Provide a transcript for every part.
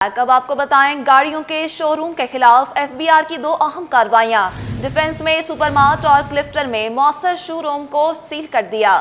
अब आपको बताएं, गाड़ियों के शोरूम के खिलाफ एफबीआर की दो अहम कार्रवाइयां। डिफेंस में सुपरमार्ट और क्लिफ्टन में मौसर शोरूम को सील कर दिया।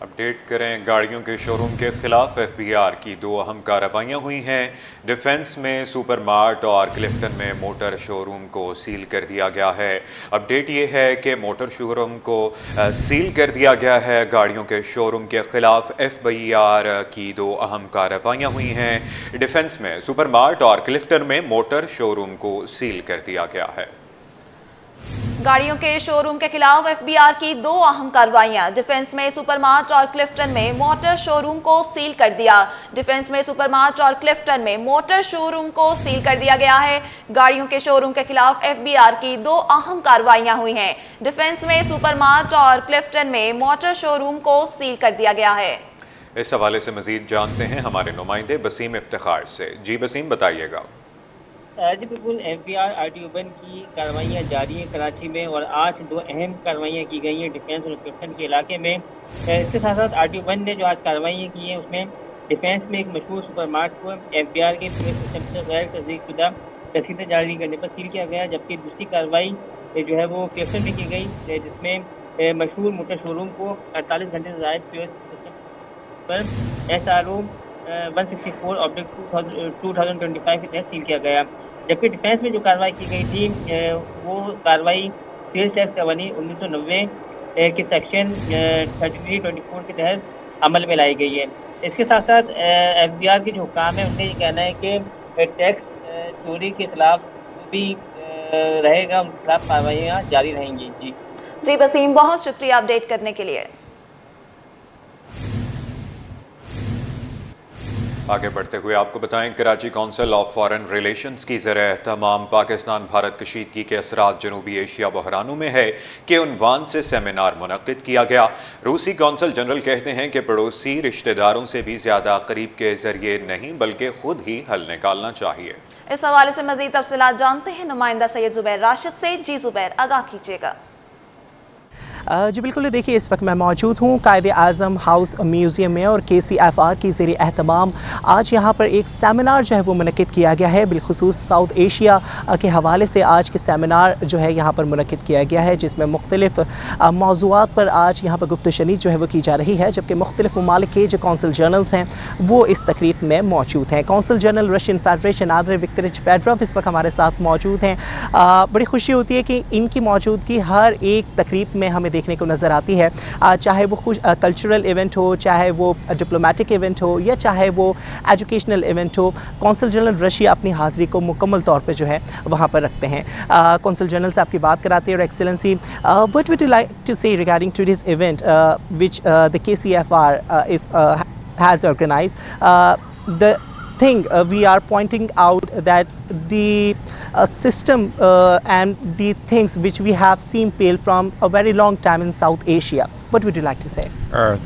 अपडेट करें, गाड़ियों के शोरूम के खिलाफ एफबीआर की दो अहम कार्रवाइयां हुई हैं। डिफेंस में सुपरमार्ट और क्लिफ्टन में मोटर शोरूम को सील कर दिया गया है। अपडेट ये है कि मोटर शोरूम को सील कर दिया गया है। गाड़ियों के शोरूम के खिलाफ एफबीआर की दो अहम कार्रवाइयां हुई हैं। डिफेंस में सुपरमार्ट और क्लिफ्टन में मोटर शोरूम को सील कर दिया गया है। गाड़ियों के शोरूम के खिलाफ एफबीआर की दो अहम कार्रवाइयां। डिफेंस में सुपरमार्ट और क्लिफ्टन में मोटर शोरूम को सील कर दिया। डिफेंस में सुपरमार्ट और क्लिफ्टन में मोटर शोरूम को सील कर दिया गया है। गाड़ियों के शोरूम के खिलाफ एफबीआर की दो अहम कार्रवाइयां हुई हैं। डिफेंस में सुपरमार्ट और क्लिफ्टन में मोटर शोरूम को सील कर दिया गया है। इस हवाले से मजीद जानते हैं हमारे नुमाइंदे बसीम इफ्तिखार से। जी बसीम, बताइएगा। जी बिल्कुल, एफबीआर आरटीओ बन की कार्रवाइयाँ जारी हैं कराची में, और आज दो अहम कार्रवाइयाँ की गई हैं डिफेंस और क्लिफ्टन के इलाके में। इसके साथ साथ आरटीओ बन ने जो आज कार्रवाइयाँ की हैं उसमें डिफेंस में एक मशहूर सुपरमार्ट को एफबीआर के पुलिस सिस्टम से गैर तस्दीकशुदा रसीदें जारी करने पर सील किया गया, जबकि दूसरी कार्रवाई जो है वो क्लिफ्टन में की गई, जिसमें मशहूर मोटर शोरूम को 48 घंटे से ज़ायद पुलिस सिस्टम पर SRO 164/2025 के तहत सील किया गया। जबकि डिफेंस में जो कार्रवाई की गई थी वो कार्रवाई सेल्स टैक्स कवानीन 1990 के सेक्शन 3324 के तहत अमल में लाई गई है। इसके साथ साथ एफबीआर के जो हुकाम है उनका ये कहना है कि टैक्स चोरी के खिलाफ भी रहेगा, उनके खिलाफ कार्रवाइयाँ जारी रहेंगी। जी बसीम, बहुत शुक्रिया अपडेट करने के लिए। आगे बढ़ते हुए आपको बताएं, Karachi council of foreign relations की ज़रिए तमाम पाकिस्तान भारत कशीदगी के असरात जनूबी एशिया बहरानों में है के उन्वान से सेमिनार मुनक्किद किया गया। रूसी कौंसल जनरल कहते हैं कि पड़ोसी रिश्तेदारों से भी ज़्यादा करीब के ज़रिए नहीं बल्कि खुद ही हल निकालना चाहिए। इस हवाले से मज़ीद तफसीलात जानते हैं नुमाइंदा सैयद ज़ुबैर राशिद से। जी ज़ुबैर, आगाह कीजिएगा। जी बिल्कुल, देखिए इस वक्त मैं मौजूद हूँ कायदे आज़म हाउस म्यूज़ियम में, और KCFR की ज़ेरे एहतमाम आज यहाँ पर एक सेमिनार जो है वो मुनक्किद किया गया है। बिलखुसूस साउथ एशिया के हवाले से आज के सेमिनार जो है यहाँ पर मुनक्किद किया गया है, जिसमें मुख्तलिफ मौज़ूआत पर आज यहाँ पर गुफ्तशनी जो है वो की जा रही है, जबकि मुख्तलिफ ममालिक के जो कौंसल जनरल्स हैं वो इस तकरीब में मौजूद हैं। Consul general Russian Federation Andrei Victorich Petrov इस वक्त हमारे साथ मौजूद हैं। बड़ी खुशी होती है कि इनकी मौजूदगी हर एक तकरीब में हमें देखने को नज़र आती है, चाहे वो कल्चरल इवेंट हो, चाहे वो डिप्लोमेटिक इवेंट हो, या चाहे वो एजुकेशनल इवेंट हो। कौंसल जनरल रशिया अपनी हाज़िरी को मुकम्मल तौर पे जो है वहाँ पर रखते हैं। कौंसल जनरल से आपकी बात कराते हैं, और excellency, what would you like to say regarding to this event which the KCFR has organized? The thing we are pointing out that the system and the things which we have seen fail from a very long time in South Asia. What would you like to say?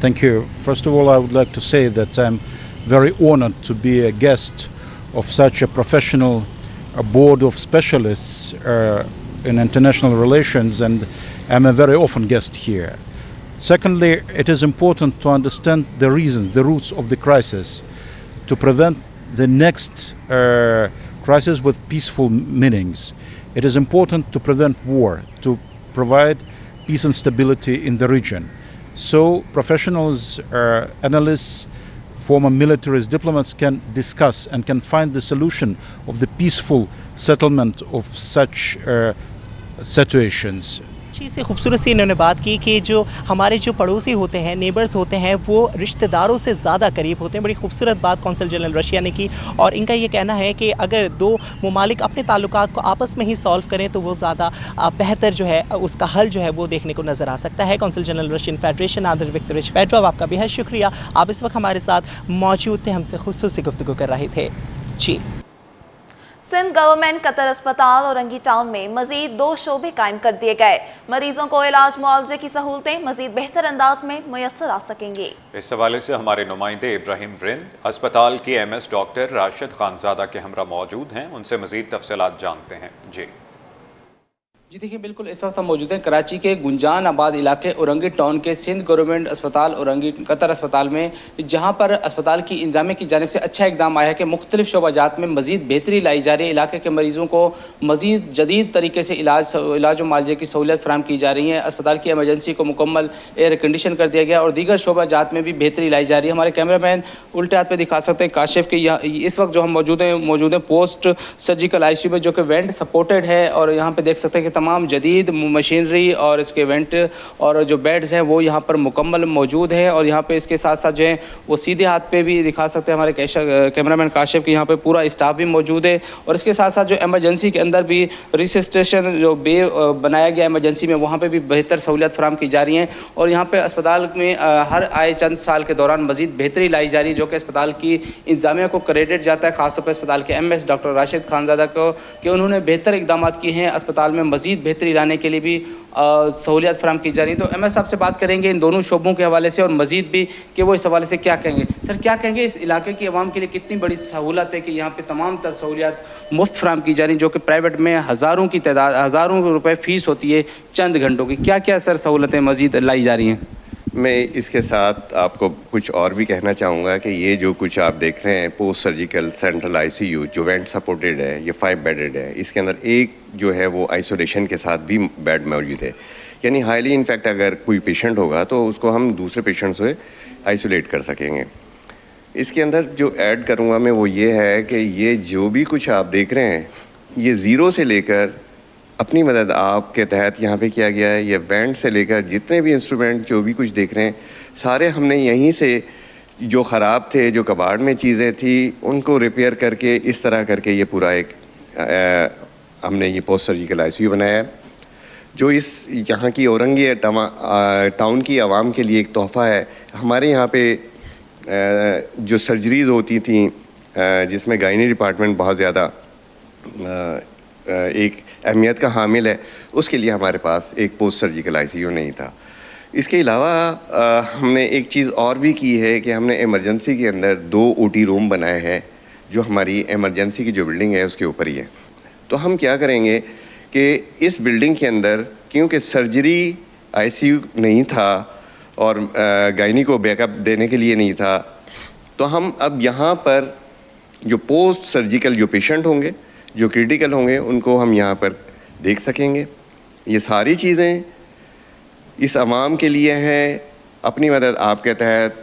Thank you. First of all, I would like to say that I'm very honored to be a guest of such a professional board of specialists in international relations, and I'm a very often guest here. Secondly, it is important to understand the reasons, the roots of the crisis, to prevent the next crisis with peaceful meanings. It is important to prevent war, to provide peace and stability in the region. So professionals, analysts, former militaries, diplomats can discuss and can find the solution of the peaceful settlement of such situations. से खूबसूरत सी इन्होंने बात की कि जो हमारे जो पड़ोसी होते हैं, नेबर्स होते हैं, वो रिश्तेदारों से ज़्यादा करीब होते हैं। बड़ी खूबसूरत बात कौंसल जनरल रशिया ने की, और इनका ये कहना है कि अगर दो ममालिक अपने ताल्लुकात को आपस में ही सॉल्व करें तो वो ज़्यादा बेहतर जो है उसका हल जो है वो देखने को नज़र आ सकता है। Consul general Russian Federation Andrei Victorich Petrov, आपका बेहद शुक्रिया, आप इस वक्त हमारे साथ मौजूद थे, हमसे खुसूसी गुफ्तगू कर रहे थे। जी। सिंध गवर्नमेंट कतर अस्पताल और रंगी टाउन में मजीद 2 शोबे कायम कर दिए गए। मरीजों को इलाज मुआवजे की सहूलतें मजीद बेहतर अंदाज में मुयसर आ सकेंगी। इस हवाले से हमारे नुमाइंदे इब्राहिम रिंद अस्पताल के MS डॉक्टर राशिद खानजादा के हमरा मौजूद हैं, उनसे मजीद तफसीलात जानते हैं। जी जी देखिए, बिल्कुल इस वक्त हम मौजूद हैं कराची के गुंजान आबाद इलाके औरंगी टाउन के सिंध गवर्नमेंट अस्पताल औरंगी कतर अस्पताल में, जहां पर अस्पताल की इंतजामिया की जानिब से अच्छा इकदाम आया है कि मुख्तलिफ शोबाजात में मज़ीद बेहतरी लाई जा रही है। इलाके के मरीज़ों को मज़ीद जदीद तरीके से इलाज व मालजे की सहूलियत फराम की जा रही है। अस्पताल की एमरजेंसी को मुकम्मल एयर कंडीशन कर दिया गया और दीगर शोबाजात में भी बेहतरी लाई जा रही है। हमारे कैमरा मैन उल्टे हाथ पे दिखा सकते हैं काशिफ के यहाँ इस वक्त जो हम मौजूद हैं पोस्ट सर्जिकल ICU में, जो कि वेंट सपोर्टेड है, और यहाँ पे देख सकते हैं कि तमाम जदीद मशीनरी और इसके वेंट और जो बेड्स हैं वो यहाँ पर मुकम्मल मौजूद है। और यहाँ पे इसके साथ साथ जो है वो सीधे हाथ पे भी दिखा सकते हैं हमारे कैमरामैन काशिफ की, यहाँ पे पूरा स्टाफ भी मौजूद है। और इसके साथ साथ जो एमरजेंसी के अंदर भी रिसिस्टेशन जो बे बनाया गया एमरजेंसी में, वहाँ पे भी बेहतर सहूलियत फराम की जा रही हैं। और यहाँ पे अस्पताल में हर आए चंद साल के दौरान मज़ीद बेहतरी लाई जा रही है, जो कि अस्पताल की इंतजामिया को क्रेडिट जाता है, खासतौर पर अस्पताल के MS डॉक्टर राशिद खानज़ादा को, कि उन्होंने बेहतर इकदाम किए हैं। अस्पताल में मज़ीद बेहतरी लाने के लिए भी सहूलियत फराम की जा रही है। तो MS साहब से बात करेंगे इन दोनों शोबों के हवाले से और मज़ीद भी कि वो इस हवाले से क्या कहेंगे। सर, क्या कहेंगे इस इलाके की आवाम के लिए कितनी बड़ी सहूलत है कि यहाँ पे तमाम तर सहूलियत मुफ्त फराम की जा रही, जो कि प्राइवेट में हज़ारों रुपए फ़ीस होती है चंद घंटों की। क्या क्या सर सहूलतें मज़ीद लाई जा रही हैं? मैं इसके साथ आपको कुछ और भी कहना चाहूँगा कि ये जो कुछ आप देख रहे हैं पोस्ट सर्जिकल सेंट्रल ICU जो वेंट सपोर्टेड है, ये 5 बेडेड है। इसके अंदर एक जो है वो आइसोलेशन के साथ भी बेड मौजूद है, यानी हाईली इनफेक्ट अगर कोई पेशेंट होगा तो उसको हम दूसरे पेशेंट से आइसोलेट कर सकेंगे। इसके अंदर जो ऐड करूँगा मैं वो ये है कि ये जो भी कुछ आप देख रहे हैं ये ज़ीरो से लेकर अपनी मदद आपके तहत यहाँ पे किया गया है। ये वेंट से लेकर जितने भी इंस्ट्रूमेंट जो भी कुछ देख रहे हैं सारे हमने यहीं से, जो ख़राब थे, जो कबाड़ में चीज़ें थी, उनको रिपेयर करके इस तरह करके ये पूरा एक हमने ये पोस्ट सर्जिकल ICU बनाया है, जो इस यहाँ की औरंगी टाउन की आवाम के लिए एक तोहफ़ा है। हमारे यहाँ पे जो सर्जरीज़ होती थी जिसमें गायनी डिपार्टमेंट बहुत ज़्यादा एक अहमियत का हामिल है, उसके लिए हमारे पास एक पोस्ट सर्जिकल ICU नहीं था। इसके अलावा हमने एक चीज़ और भी की है कि हमने इमरजेंसी के अंदर 2 OT रूम बनाए हैं, जो हमारी इमरजेंसी की जो बिल्डिंग है उसके ऊपर ही है। तो हम क्या करेंगे कि इस बिल्डिंग के अंदर, क्योंकि सर्जरी ICU नहीं था और गायनी को बैकअप देने के लिए नहीं था, तो हम अब यहाँ पर जो पोस्ट सर्जिकल जो पेशेंट होंगे, जो क्रिटिकल होंगे, उनको हम यहाँ पर देख सकेंगे। ये सारी चीज़ें इस आवाम के लिए हैं, अपनी मदद आपके तहत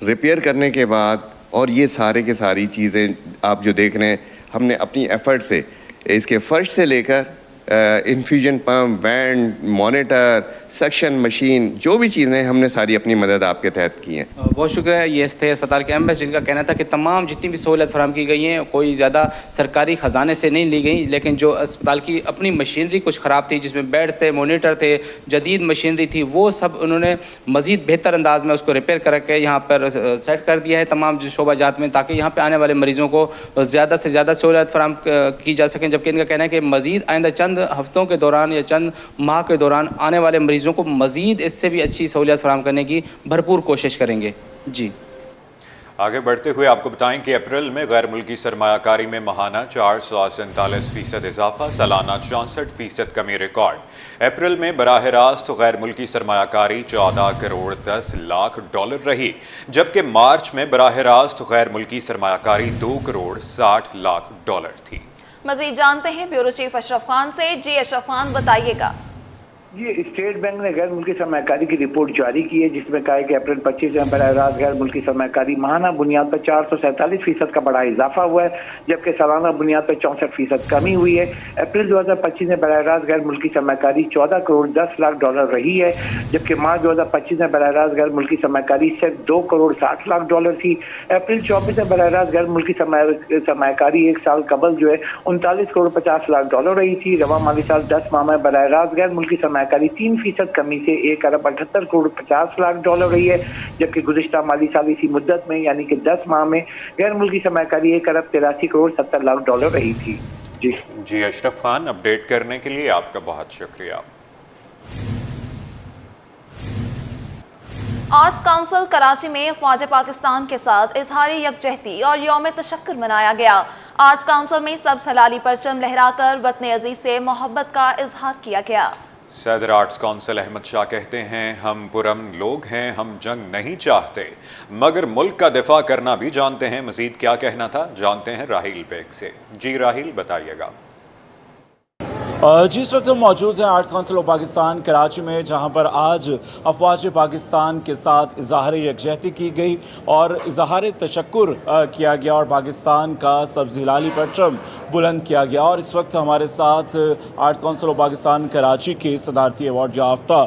रिपेयर करने के बाद। और ये सारे के सारी चीज़ें आप जो देख रहे हैं, हमने अपनी एफ़र्ट से इसके फर्श से लेकर infusion pump, went, monitor, suction machine, जो भी चीज़ें हमने सारी अपनी मदद आपके तहत की हैं। बहुत शुक्रिया। ये थे अस्पताल के MS, जिनका कहना था कि तमाम जितनी भी सहूलत फराम की गई हैं कोई ज़्यादा सरकारी ख़जाने से नहीं ली गई, लेकिन जो अस्पताल की अपनी मशीनरी कुछ ख़राब थी, जिसमें बेड्स थे, मोनीटर थे, जदीद मशीनरी थी, वो सब उन्होंने मज़ीद बेहतर अंदाज में उसको रिपेयर करके यहाँ पर सेट कर दिया है तमाम शोबाजात में, ताकि यहाँ पर आने वाले मरीज़ों को ज़्यादा से ज़्यादा सहूलत फराम की जा सकें। जबकि इनका कहना है कि मज़ीद आइंदा चंद हफ्तों के दौरान या चंद माह के दौरान आने वाले मरीज़ों को मज़ीद इससे भी अच्छी सहूलियत फराहम करने की भरपूर कोशिश करेंगे। जी आगे बढ़ते हुए आपको बताएं कि अप्रैल में गैर मुल्की सरमायाकारी में माहाना 447% इजाफा, सालाना 64% कमी रिकॉर्ड। अप्रैल में बराह रास्त गैर मुल्की सरमायाकारी 14 करोड़ 10 लाख डॉलर रही, जबकि मार्च में बराह रास्त गैर मुल्की सरमायाकारी 2 करोड़ 60 लाख डॉलर थी। मज़ीद जानते हैं ब्यूरो चीफ अशरफ खान से। जी अशरफ खान, बताइएगा। ये स्टेट बैंक ने गैर मुल्की सरमायाकारी की रिपोर्ट जारी की है, जिसमें कहा है कि अप्रैल 25 में बराह रास्त गैर मुल्की सरमायाकारी माहाना बुनियाद पर 447% का बड़ा इजाफा हुआ है, जबकि सालाना बुनियाद पर 64% कमी हुई है। अप्रैल 2025 में बराह रास्त गैर मुल्की सरमायाकारी 14 करोड़ 10 लाख डॉलर रही है, जबकि मार्च 2025 में बराह रास्त गैर मुल्की सरमायाकारी सिर्फ 2 करोड़ 60 लाख डॉलर थी। अप्रैल 24 में बराह रास्त गैर मुल्की सरमायाकारी एक साल कबल जो है 39 करोड़ 50 लाख डॉलर रही थी। रवा माली साल 10 माह में बराह रास्त गैर मुल्की सरमायाकारी 3% कमी से 1 अरब 78 करोड़ 50 लाख डॉलर रही है, जबकि गुज़िश्ता माली साल इसी मुद्दत में यानी कि 10 माह में गैर मुल्की सरमायाकारी 1 अरब 83 करोड़ 70 लाख डॉलर रही थी। जी अशरफ खान, अपडेट करने के लिए आपका बहुत शुक्रिया। आर्ट्स काउंसिल कराची में अफ़वाज पाकिस्तान के साथ इजहार यकजहती और यौम तशक्कुर मनाया गया। आर्ट्स काउंसिल में सब्ज हलाली परचम लहराकर वतन अजीज से मोहब्बत का इजहार किया गया। सदर आर्ट्स काउंसिल अहमद शाह कहते हैं, हम पुरअमन लोग हैं, हम जंग नहीं चाहते मगर मुल्क का दिफा करना भी जानते हैं। मजीद क्या कहना था जानते हैं राहील बेग से। जी राहील, बताइएगा। जी, इस वक्त हम मौजूद हैं arts council of Pakistan Karachi में, जहां पर आज अफवाज पाकिस्तान के साथ इजहार यकजहती की गई और इजहार तशक्कुर किया गया और पाकिस्तान का सब्ज़ हिलाली परचम बुलंद किया गया। और इस वक्त हमारे साथ arts council of Pakistan Karachi के सदारती अवार्ड याफ्ता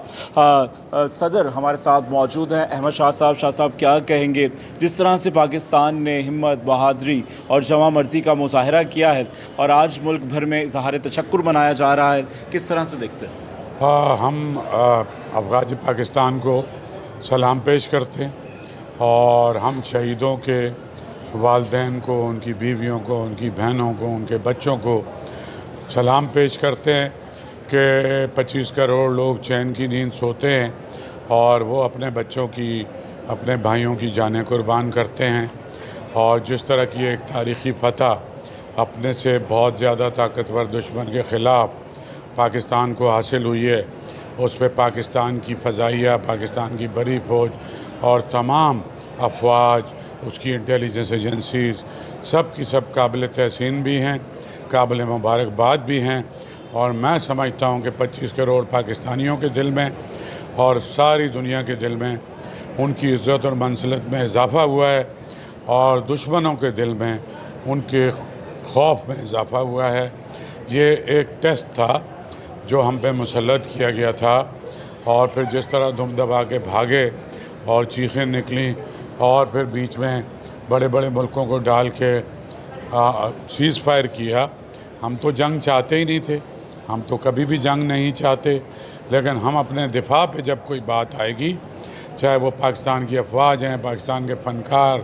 सदर हमारे साथ मौजूद हैं, अहमद शाह साहब। शाह साहब, क्या कहेंगे, जिस तरह से पाकिस्तान ने हिम्मत, बहादुरी और जवां मर्दी का मुजाहरा किया है और आज मुल्क भर में इजहार तशक्कुर मनाया जा रहा है, किस तरह से देखते हैं? हम अफगान पाकिस्तान को सलाम पेश करते हैं और हम शहीदों के वालिदैन को, उनकी बीवियों को, उनकी बहनों को, उनके बच्चों को सलाम पेश करते हैं कि 25 करोड़ लोग चैन की नींद सोते हैं और वो अपने बच्चों की, अपने भाइयों की जानें कुर्बान करते हैं। और जिस तरह की एक तारीख़ी फ़तह अपने से बहुत ज़्यादा ताकतवर दुश्मन के ख़िलाफ़ पाकिस्तान को हासिल हुई है, उस पर पाकिस्तान की फ़ज़ाइया, पाकिस्तान की बड़ी फ़ौज और तमाम अफवाज, उसकी इंटेलिजेंस एजेंसीज़ सब की सब काबिल तहसीन भी हैं, काबिल मुबारकबाद भी हैं। और मैं समझता हूँ कि 25 करोड़ पाकिस्तानियों के दिल में और सारी दुनिया के दिल में उनकी इज़्ज़त और मंसलत में इजाफ़ा हुआ है और दुश्मनों के दिल में उनके खौफ में इजाफ़ा हुआ है। ये एक टेस्ट था जो हम पे मुसल्लत किया गया था और फिर जिस तरह दुम दबा के भागे और चीखें निकली और फिर बीच में बड़े बड़े मुल्कों को डाल के सीज़ फायर किया। हम तो जंग चाहते ही नहीं थे, हम तो कभी भी जंग नहीं चाहते, लेकिन हम अपने दिफा पे जब कोई बात आएगी, चाहे वो पाकिस्तान की अफवाज हैं, पाकिस्तान के फ़नकार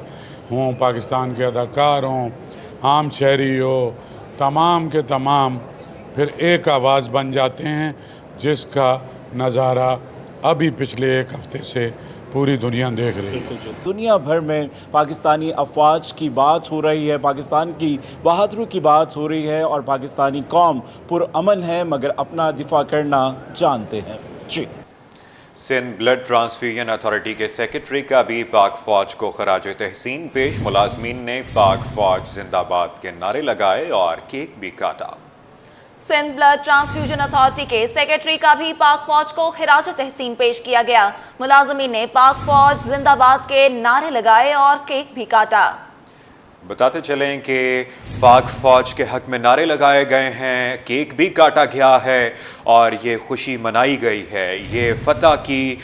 हों, पाकिस्तान के अदाकार हों, आम शहरी हो, तमाम के तमाम फिर एक आवाज़ बन जाते हैं, जिसका नज़ारा अभी पिछले एक हफ़्ते से पूरी दुनिया देख रही है। दुनिया भर में पाकिस्तानी अफवाज की बात हो रही है, पाकिस्तान की बहादुरी की बात हो रही है और पाकिस्तानी कौम पुरअमन है मगर अपना दिफा करना जानते हैं। जी। सिंध ब्लड ट्रांसफ्यूजन अथॉरिटी के सेक्रेटरी का भी पाक फौज को खराज तहसीन पेश। मुलाजमीन ने पाक फौज जिंदाबाद के नारे लगाए और केक भी काटा। सिंध ब्लड ट्रांसफ्यूजन अथॉरिटी के सेक्रेटरी का भी पाक फौज को खिराज तहसीन पेश किया गया। मुलाजमीन ने पाक फौज जिंदाबाद के नारे लगाए और केक भी काटा। बताते चलें कि पाक फौज के हक में नारे लगाए गए हैं, केक भी काटा गया है और ये खुशी मनाई गई है, ये फतह की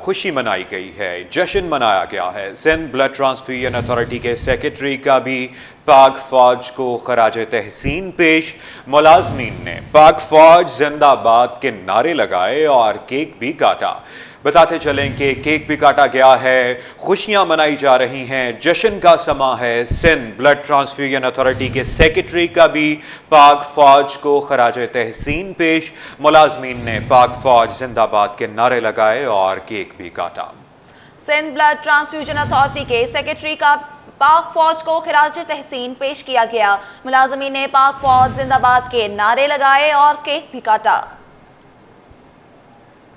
खुशी मनाई गई है, जश्न मनाया गया है। सिंध ब्लड ट्रांसफ्यूजन अथॉरिटी के सेक्रेटरी का भी पाक फौज को खराज तहसीन पेश। मुलाजमीन ने पाक फौज जिंदाबाद के नारे लगाए और केक भी काटा। बताते चलें कि केक भी काटा गया है, खुशियां मनाई जा रही हैं, जश्न का समा है। सिंध ब्लड ट्रांसफ्यूजन अथॉरिटी के सेक्रेटरी का भी पाक फौज को खराज तहसीन पेश। मुलाजमीन ने पाक फौज जिंदाबाद के नारे लगाए और केक भी काटा। सिंध ब्लड ट्रांसफ्यूजन अथॉरिटी के सेक्रेटरी का पाक फौज को खिराज तहसीन पेश किया गया। मुलाजमीन ने पाक फौज जिंदाबाद के नारे लगाए और केक भी काटा।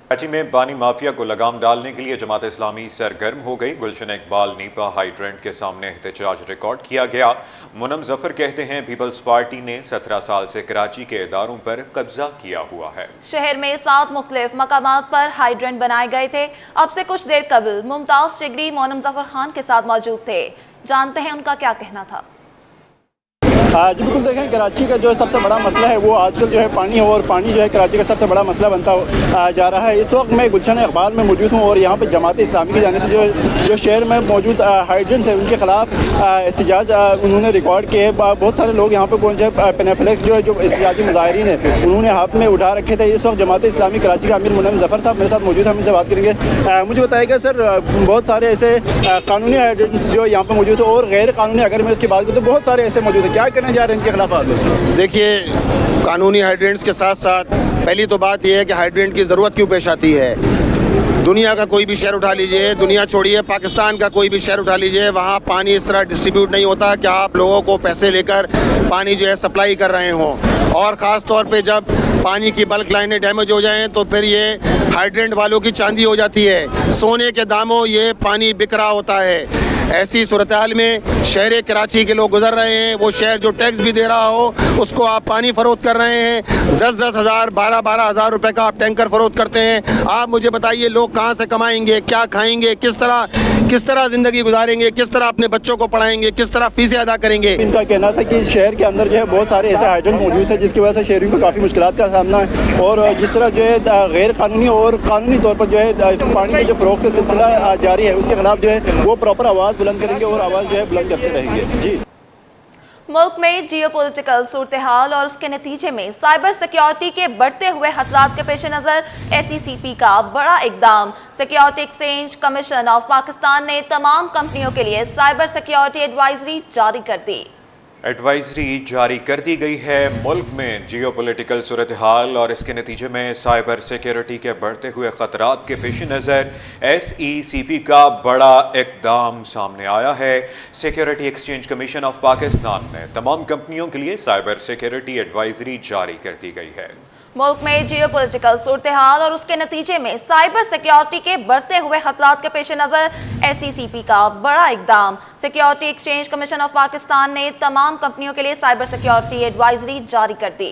कराची में पानी माफिया को लगाम डालने के लिए जमात इस्लामी सरगर्म हो गई। गुलशन इकबाल नीपा हाइड्रेंट के सामने एहतजाज रिकॉर्ड किया गया। मुनम जफर कहते हैं पीपल्स पार्टी ने 17 साल से कराची के इदारों पर कब्जा किया हुआ है। शहर में 7 मुख्तलिफ मकामात पर हाइड्रेंट बनाए गए थे। अब से कुछ देर कबल मुमताज चिगरी मोनम जफर खान के साथ मौजूद थे, जानते हैं उनका क्या कहना था। जी बिल्कुल, देखें कराची का जो है सबसे बड़ा मसला है वो आजकल जो है पानी है और पानी जो है कराची का सबसे बड़ा मसला बनता जा रहा है। इस वक्त मैं गुलशन इकबाल में मौजूद हूँ और यहाँ पे जमात इस्लामी की जानिब जो शहर में मौजूद हाइड्रेंट्स है उनके ख़िलाफ़ एहतजाज उन्होंने रिकॉर्ड किए। बहुत सारे लोग यहाँ पे पहुँचे, पेनाफ्लेक्स जो एहतजाजी मुजाहिरीन है उन्होंने हाथ में उठा रखे थे। इस वक्त जमात इस्लामी कराची का अमीर मुनम जफर साहब मेरे साथ मौजूद, हम इनसे बात करेंगे। मुझे बताइएगा सर, बहुत सारे ऐसे कानूनी हाइड्रेंट्स जो यहाँ पर मौजूद है और गैर कानूनी, अगर मैं इसकी बात करूँ तो बहुत सारे ऐसे मौजूद है, क्या करने जा रहे हैं इनके खिलाफ? देखिए, कानूनी हाइड्रेंट्स के साथ साथ पहली तो बात यह है कि हाइड्रेंट की ज़रूरत क्यों पेश आती है। दुनिया का कोई भी शहर उठा लीजिए, दुनिया छोड़िए, पाकिस्तान का कोई भी शहर उठा लीजिए, वहाँ पानी इस तरह डिस्ट्रीब्यूट नहीं होता कि आप लोगों को पैसे लेकर पानी जो है सप्लाई कर रहे हों। और ख़ास तौर पे जब पानी की बल्क लाइनें डैमेज हो जाएं तो फिर ये हाइड्रेंट वालों की चांदी हो जाती है। सोने के दामों ये पानी बिक रहा होता है। ऐसी सूरत हाल में शहर कराची के लोग गुजर रहे हैं। वो शहर जो टैक्स भी दे रहा हो उसको आप पानी फरोख्त कर रहे हैं। 10-10 हज़ार 12-12 हज़ार रुपए का आप टैंकर फरोख्त करते हैं। आप मुझे बताइए लोग कहाँ से कमाएंगे, क्या खाएंगे, किस तरह ज़िंदगी गुजारेंगे, किस तरह अपने बच्चों को पढ़ाएंगे, किस तरह फीसें अदा करेंगे। इनका कहना था कि शहर के अंदर जो है बहुत सारे ऐसे हाइड्रेंट मौजूद है जिसकी वजह से शहरियों को काफ़ी मुश्किलात का सामना है। और जिस तरह जो है गैर कानूनी और कानूनी तौर पर जो है पानी के जो फ़रोख्त का सिलसिला जारी है उसके खिलाफ जो है वो प्रॉपर आवाज़ बुलंद करेंगे और आवाज़ जो है बुलंद करते रहेंगे। जी। मुल्क में जियोपॉलिटिकल सूरत हाल और उसके नतीजे में साइबर सिक्योरिटी के बढ़ते हुए खतरात के पेश नज़र SECP का बड़ा इकदाम। Security exchange commission of Pakistan ने तमाम कंपनियों के लिए साइबर सिक्योरिटी एडवाइजरी जारी कर दी। एडवाइजरी जारी कर दी गई है। मुल्क में जियोपॉलिटिकल सूरत हाल और इसके नतीजे में साइबर सिक्योरिटी के बढ़ते हुए ख़तरात के पेश नज़र SECP का बड़ा इक़दाम सामने आया है। Security exchange commission of Pakistan में तमाम कंपनियों के लिए साइबर सिक्योरिटी एडवाइजरी जारी कर दी गई है। मुल्क में जियोपॉलिटिकल सूरत हाल और उसके नतीजे में साइबर सिक्योरिटी के बढ़ते हुए खतरात के पेश नज़र SECP का बड़ा इक़दाम। Security exchange commission of Pakistan ने तमाम कंपनियों के लिए साइबर सिक्योरिटी एडवाइजरी जारी कर दी।